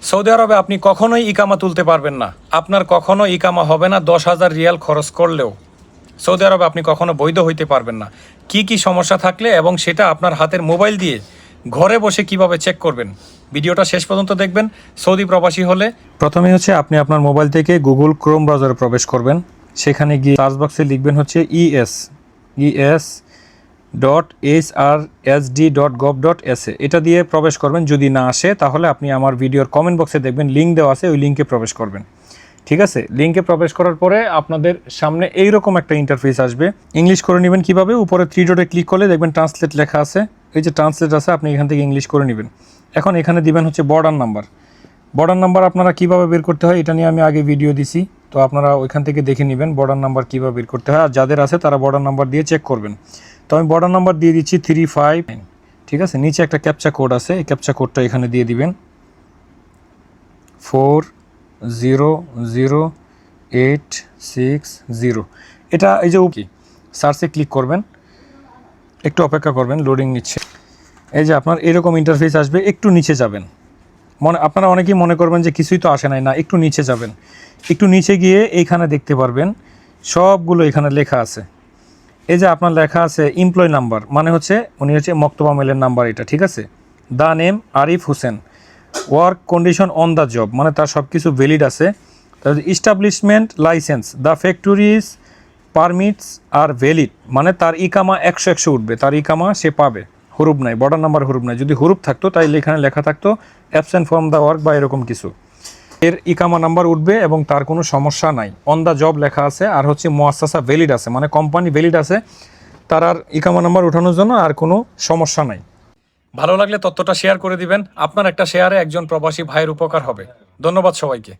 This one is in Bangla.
সৌদি আরবে আপনি কখনোই ইকামা তুলতে পারবেন না, আপনার কখনো ইকামা হবে না 10,000 রিয়াল খরচ করলেও। সৌদি আরবে আপনি কখনো বৈধ হইতে পারবেন না। কি সমস্যা থাকলে এবং সেটা আপনার হাতের মোবাইল দিয়ে ঘরে বসে কিভাবে চেক করবেন, ভিডিওটা শেষ পর্যন্ত দেখবেন। সৌদি প্রবাসী হলে প্রথমে হচ্ছে আপনি আপনার মোবাইল থেকে গুগল ক্রোম ব্রাউজারে প্রবেশ করবেন। সেখানে গিয়ে সার্চ বক্সে লিখবেন হচ্ছে es.hrsd.gov.sa, এটা দিয়ে প্রবেশ করবেন। যদি না আসে তাহলে আপনি আমার ভিডিওর কমেন্ট বক্সে দেখবেন লিঙ্ক দেওয়া আছে, ওই লিঙ্কে প্রবেশ করবেন। ঠিক আছে, লিঙ্কে প্রবেশ করার পরে আপনাদের সামনে এইরকম একটা ইন্টারফেস আসবে। ইংলিশ করে নেবেন কিভাবে, উপরে 3 ডটে ক্লিক করলে দেখবেন ট্রান্সলেট লেখা আছে, এই যে ট্রান্সলেট আছে, আপনি এখান থেকে ইংলিশ করে নেবেন। এখন এখানে দিবেন হচ্ছে বর্ডার নাম্বার আপনারা কিভাবে বের করতে হয় এটা নিয়ে আমি আগে ভিডিও দিছি, তো আপনারা ওইখান থেকে দেখে নেবেন বর্ডার নাম্বার কীভাবে বের করতে হয়। আর যাদের আছে তারা বর্ডার নাম্বার দিয়ে চেক করবেন। তো আমি বর্ডার নাম্বার দিয়ে দিচ্ছি 359। ঠিক আছে, নিচে একটা ক্যাপচা কোড আছে, এই ক্যাপচা কোডটা এখানে দিয়ে দিবেন 400860। এটা এই যে ওকে সার্চে ক্লিক করবেন, একটু অপেক্ষা করবেন, লোডিং নিচ্ছে। এই যে আপনার এরকম ইন্টারফেস আসবে, একটু নিচে যাবেন। আপনারা অনেকেই মনে করবেন যে কিছুই তো আসে নাই, না, একটু নিচে যাবেন। একটু নিচে গিয়ে এইখানে দেখতে পারবেন সবগুলো এখানে লেখা আছে। এই যে আপনার লেখা আছে এমপ্লয় নাম্বার, মানে হচ্ছে উনি হচ্ছে মক্তবা মেলের নাম্বার এটা। ঠিক আছে, the name Arif Hossain, work condition on the job, মানে তার সব কিছু ভ্যালিড আছে। তারপর establishment licence, the factories permits আর ভ্যালিড, মানে তার ইকামা 100 উঠবে, তার ইকামা সে পাবে। হুরুপ নাই, বর্ডার নাম্বার হুরুপ নাই। যদি হুরুপ থাকতো তাইলে এখানে লেখা থাকতো অ্যাবসেন্ট ফ্রম দ্য ওয়ার্ক বা এরকম কিছু, এর ইকামা নাম্বার উঠবে এবং তার কোনো সমস্যা নাই। অন দ্য জব লেখা আছে, আর হচ্ছে মুআসসাসা ভ্যালিড আছে, মানে কোম্পানি ভ্যালিড আছে, তার আর ইকামা নাম্বার ওঠানোর জন্য আর কোনো সমস্যা নাই। ভালো লাগলে তথ্যটা শেয়ার করে দিবেন, আপনার একটা শেয়ারে একজন প্রবাসী ভাইয়ের উপকার হবে। ধন্যবাদ সবাইকে।